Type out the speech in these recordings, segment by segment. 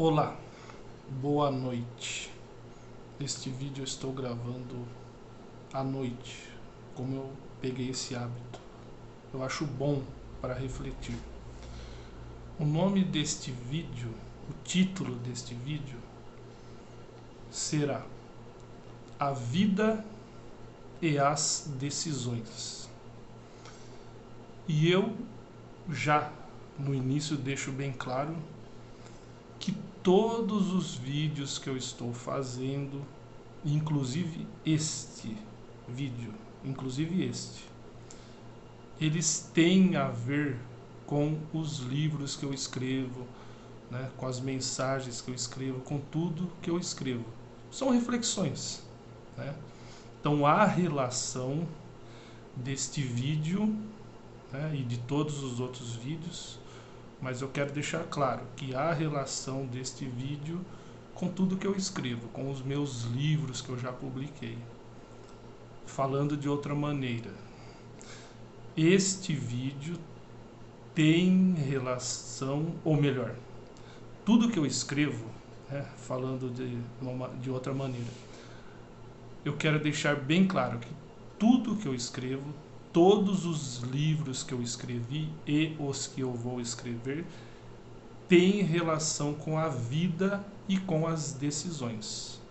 Olá, boa noite. Este vídeo eu estou gravando à noite, como eu peguei esse hábito. Eu acho bom para refletir. O nome deste vídeo, o título deste vídeo será A Vida e as Decisões. E eu já no início deixo bem claro que todos os vídeos que eu estou fazendo, inclusive este vídeo, eles têm a ver com os livros que eu escrevo, né, com as mensagens que eu escrevo, com tudo que eu escrevo. São reflexões, né? Então há relação deste vídeo, né, e de todos os outros vídeos, mas eu quero deixar claro que há relação deste vídeo com tudo que eu escrevo, com os meus livros que eu já publiquei. Falando de outra maneira, este vídeo tem relação, ou melhor, tudo que eu escrevo, né, falando de outra maneira, eu quero deixar bem claro que tudo que eu escrevo, todos os livros que eu escrevi e os que eu vou escrever, tem relação com a vida e com as decisões.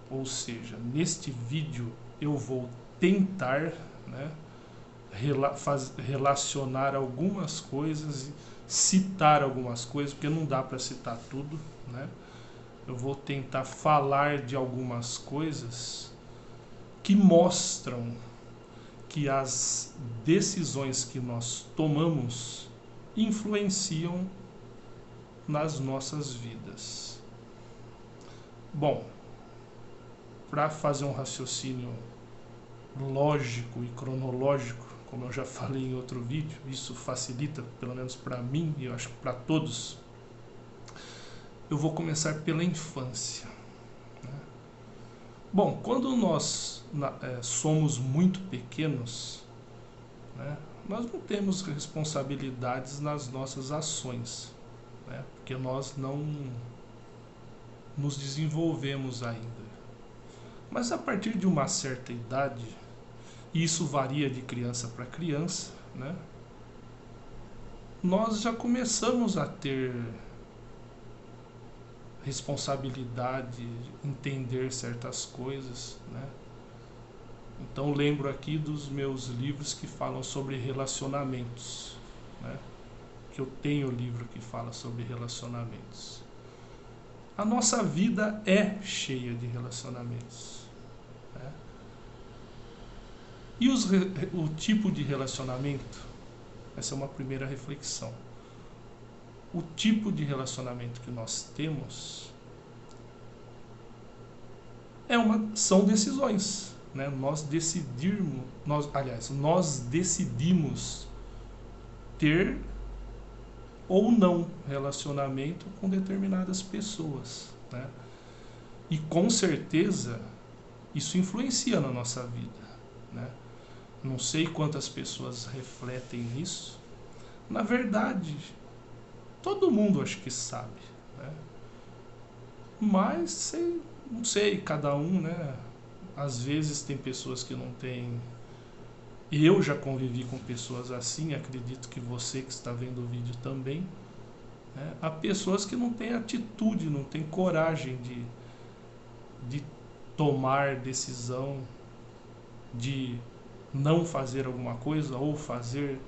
Ou seja, neste vídeo eu vou tentar, né, relacionar algumas coisas, citar algumas coisas, porque não dá para citar tudo, né? Eu vou tentar falar de algumas coisas que mostram que as decisões que nós tomamos influenciam nas nossas vidas. Bom, para fazer um raciocínio lógico e cronológico, como eu já falei em outro vídeo, isso facilita, pelo menos para mim e eu acho que para todos. Eu vou começar pela infância. Bom, quando nós somos muito pequenos, né, nós não temos responsabilidades nas nossas ações, né, porque nós não nos desenvolvemos ainda. Mas a partir de uma certa idade, e isso varia de criança para criança, né, nós já começamos a ter responsabilidade, entender certas coisas, né? Então lembro aqui dos meus livros que falam sobre relacionamentos, né? Que eu tenho livro que fala sobre relacionamentos. A nossa vida é cheia de relacionamentos, né? E o tipo de relacionamento, essa é uma primeira reflexão. O tipo de relacionamento que nós temos são decisões, né? Nós decidimos ter ou não relacionamento com determinadas pessoas, né? E com certeza isso influencia na nossa vida, né? Não sei quantas pessoas refletem nisso. Na verdade, todo mundo acho que sabe, né? Mas não sei, cada um, né? Às vezes tem pessoas que não têm. Eu já convivi com pessoas assim, acredito que você que está vendo o vídeo também, né? Há pessoas que não têm atitude, não têm coragem de tomar decisão, de não fazer alguma coisa ou fazer,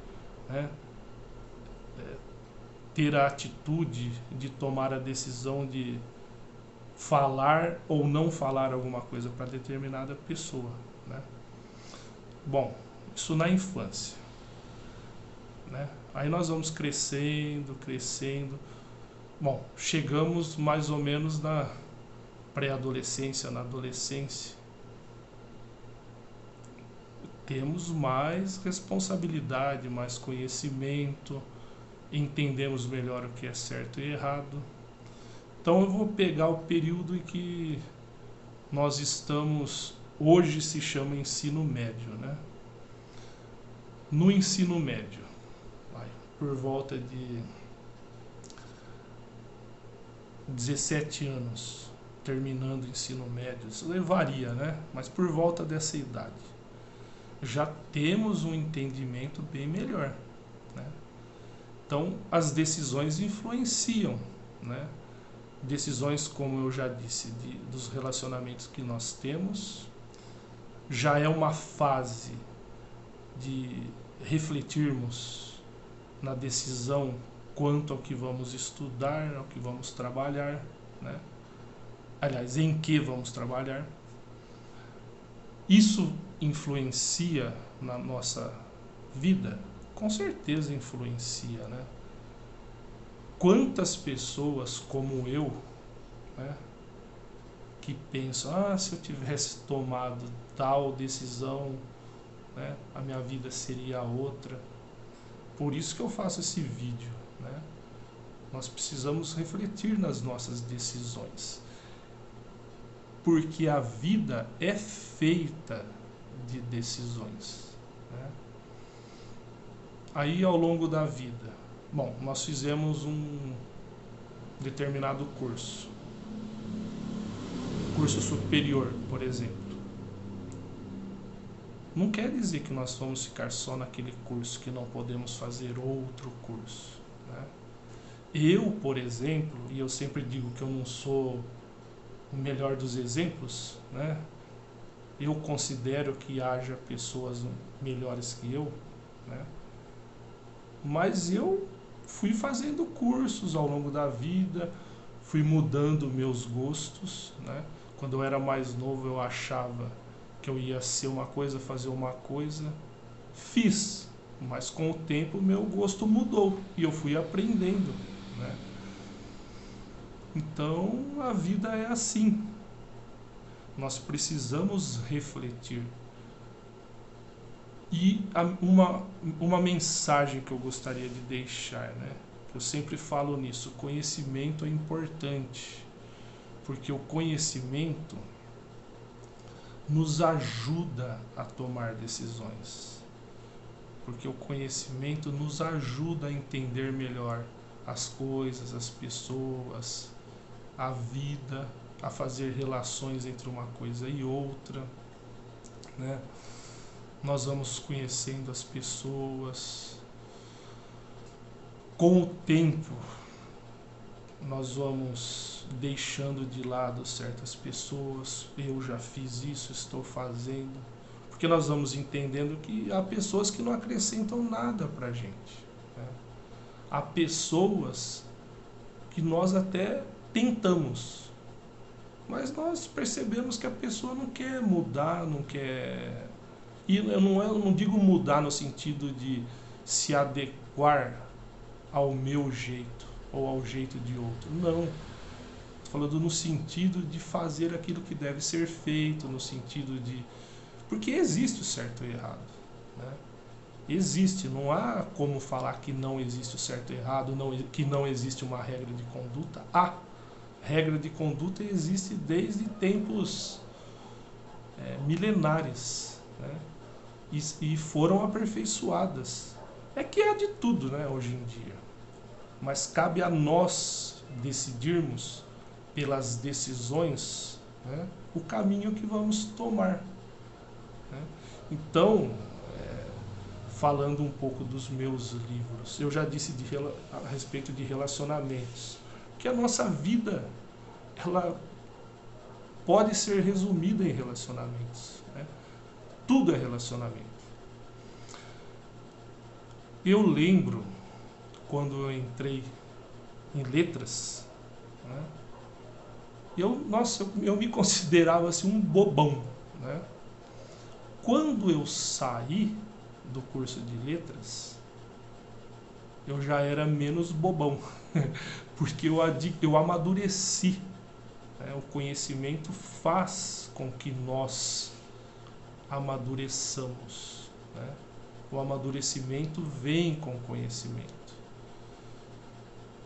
né? Ter a atitude de tomar a decisão de falar ou não falar alguma coisa para determinada pessoa, né? Bom, isso na infância, né? Aí nós vamos crescendo. Bom, chegamos mais ou menos na pré-adolescência, na adolescência. Temos mais responsabilidade, mais conhecimento, entendemos melhor o que é certo e errado. Então eu vou pegar o período em que nós estamos, hoje se chama ensino médio, né? No ensino médio, por volta de 17 anos, terminando o ensino médio, isso levaria, né? Mas por volta dessa idade, já temos um entendimento bem melhor, né? Então, as decisões influenciam, né? Decisões, como eu já disse, dos relacionamentos que nós temos, já é uma fase de refletirmos na decisão quanto ao que vamos estudar, ao que vamos trabalhar, né? Aliás, em que vamos trabalhar. Isso influencia na nossa vida? Com certeza influencia, né? Quantas pessoas como eu, né, que pensam, se eu tivesse tomado tal decisão, né, a minha vida seria outra. Por isso que eu faço esse vídeo, né? Nós precisamos refletir nas nossas decisões, porque a vida é feita de decisões, né? Aí, ao longo da vida, bom, nós fizemos um determinado curso superior, por exemplo. Não quer dizer que nós vamos ficar só naquele curso, que não podemos fazer outro curso, né? Eu, por exemplo, e eu sempre digo que eu não sou o melhor dos exemplos, né? Eu considero que haja pessoas melhores que eu, né? Mas eu fui fazendo cursos ao longo da vida, fui mudando meus gostos, né? Quando eu era mais novo eu achava que eu ia ser uma coisa, fazer uma coisa, fiz, mas com o tempo meu gosto mudou e eu fui aprendendo, né? Então a vida é assim, nós precisamos refletir. E uma mensagem que eu gostaria de deixar, né? Eu sempre falo nisso, conhecimento é importante, porque o conhecimento nos ajuda a tomar decisões, porque o conhecimento nos ajuda a entender melhor as coisas, as pessoas, a vida, a fazer relações entre uma coisa e outra, né? Nós vamos conhecendo as pessoas, com o tempo nós vamos deixando de lado certas pessoas. Eu já fiz isso, estou fazendo, porque nós vamos entendendo que há pessoas que não acrescentam nada pra gente, né? Há pessoas que nós até tentamos, mas nós percebemos que a pessoa não quer mudar, não quer. E eu não digo mudar no sentido de se adequar ao meu jeito ou ao jeito de outro. Não. Estou falando no sentido de fazer aquilo que deve ser feito, no sentido de... Porque existe o certo e o errado, né? Existe, não há como falar que não existe o certo e o errado, que não existe uma regra de conduta. Há. Regra de conduta existe desde tempos milenares, né? E foram aperfeiçoadas. É que há de tudo, né, hoje em dia. Mas cabe a nós decidirmos pelas decisões, né, o caminho que vamos tomar, né? Então, falando um pouco dos meus livros, eu já disse a respeito de relacionamentos, que a nossa vida ela pode ser resumida em relacionamentos, né? Tudo é relacionamento. Eu lembro quando eu entrei em letras, né? Eu me considerava assim um bobão, né? Quando eu saí do curso de letras, eu já era menos bobão, porque eu amadureci, né? O conhecimento faz com que nós amadureçamos, né? O amadurecimento vem com o conhecimento.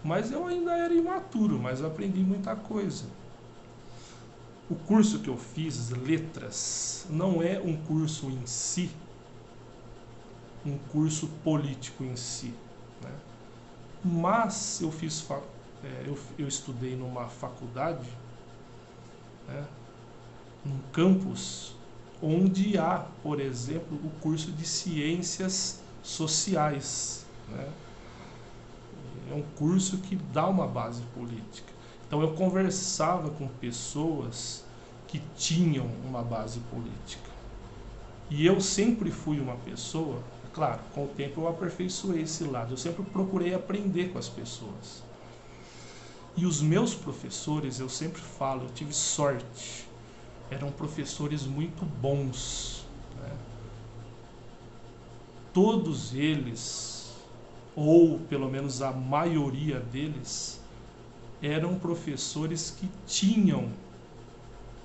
Mas eu ainda era imaturo, mas aprendi muita coisa. O curso que eu fiz, letras, não é um curso em si, um curso político em si, né? Mas eu fiz eu estudei numa faculdade, né, num campus, onde há, por exemplo, o curso de ciências sociais, né? É um curso que dá uma base política. Então eu conversava com pessoas que tinham uma base política. E eu sempre fui uma pessoa, claro, com o tempo eu aperfeiçoei esse lado, eu sempre procurei aprender com as pessoas. E os meus professores, eu sempre falo, eu tive sorte, eram professores muito bons, né? Todos eles, ou pelo menos a maioria deles, eram professores que tinham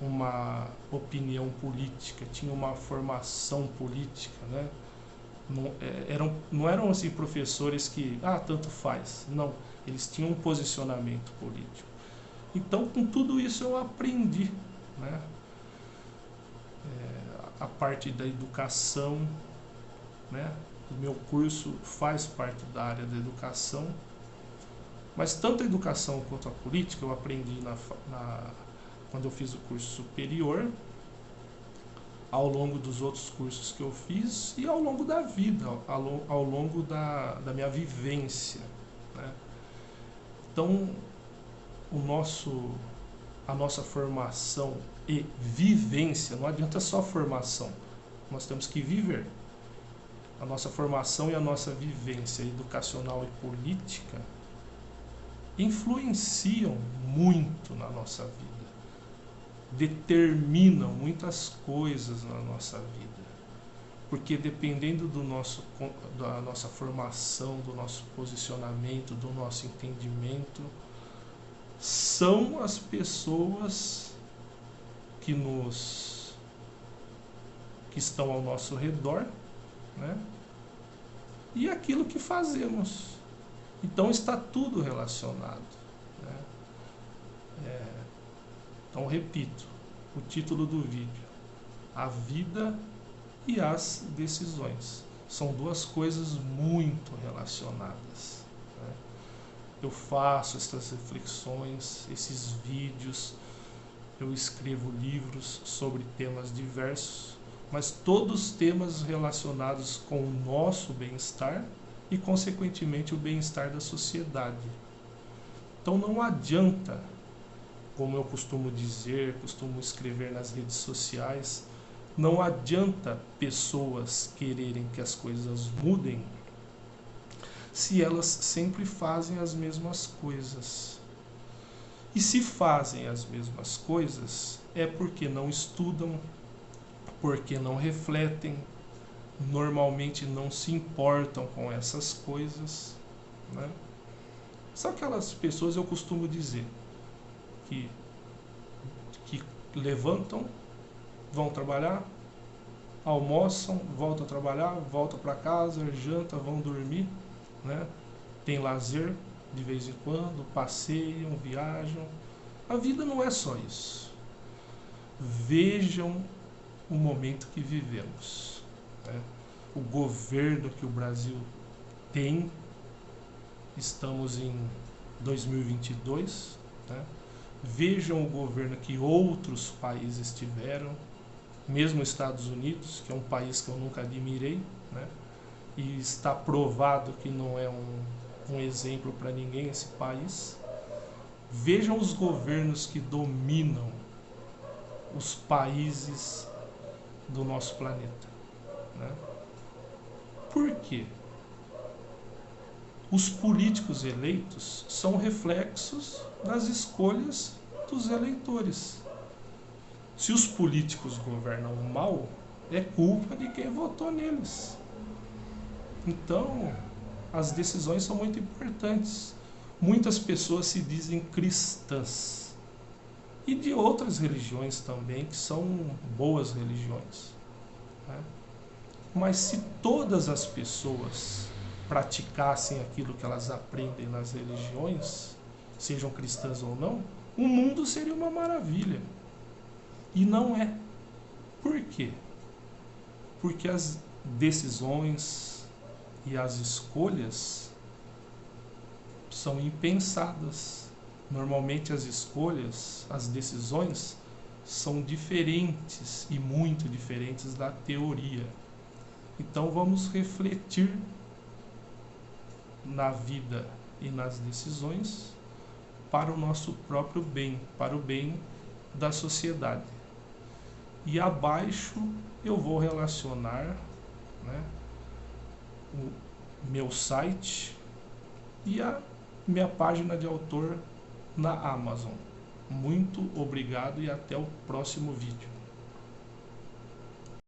uma opinião política, tinham uma formação política, né? Não eram assim professores que, tanto faz. Não, eles tinham um posicionamento político. Então, com tudo isso eu aprendi, né? A parte da educação, né? O meu curso faz parte da área da educação, mas tanto a educação quanto a política eu aprendi quando eu fiz o curso superior, ao longo dos outros cursos que eu fiz e ao longo da vida, ao longo da minha vivência, né? Então, a nossa formação e vivência, não adianta só formação, nós temos que viver. A nossa formação e a nossa vivência educacional e política influenciam muito na nossa vida, determinam muitas coisas na nossa vida, porque dependendo da nossa formação, do nosso posicionamento, do nosso entendimento, são as pessoas que estão ao nosso redor, né? E aquilo que fazemos. Então está tudo relacionado, né? Então repito, o título do vídeo: a vida e as decisões. São duas coisas muito relacionadas, né? Eu faço essas reflexões, esses vídeos, eu escrevo livros sobre temas diversos, mas todos temas relacionados com o nosso bem-estar e, consequentemente, o bem-estar da sociedade. Então não adianta, como eu costumo dizer, costumo escrever nas redes sociais, não adianta pessoas quererem que as coisas mudem se elas sempre fazem as mesmas coisas. E se fazem as mesmas coisas, é porque não estudam, porque não refletem, normalmente não se importam com essas coisas, né? São aquelas pessoas, eu costumo dizer, que levantam, vão trabalhar, almoçam, voltam a trabalhar, voltam para casa, jantam, vão dormir, né? Tem lazer de vez em quando, passeiam, viajam. A vida não é só isso. Vejam o momento que vivemos, né? O governo que o Brasil tem, estamos em 2022, né? Vejam o governo que outros países tiveram, mesmo Estados Unidos, que é um país que eu nunca admirei, né? E está provado que não é um exemplo para ninguém esse país. Vejam os governos que dominam os países do nosso planeta, né? Por quê? Os políticos eleitos são reflexos das escolhas dos eleitores. Se os políticos governam mal, é culpa de quem votou neles. Então, as decisões são muito importantes. Muitas pessoas se dizem cristãs, e de outras religiões também, que são boas religiões, né? Mas se todas as pessoas praticassem aquilo que elas aprendem nas religiões, sejam cristãs ou não, o mundo seria uma maravilha. E não é. Por quê? Porque as decisões e as escolhas são impensadas, Normalmente as escolhas, as decisões são diferentes e muito diferentes da teoria. Então vamos refletir na vida e nas decisões para o nosso próprio bem, para o bem da sociedade. E abaixo eu vou relacionar, né, o meu site e a minha página de autor na Amazon. Muito obrigado e até o próximo vídeo.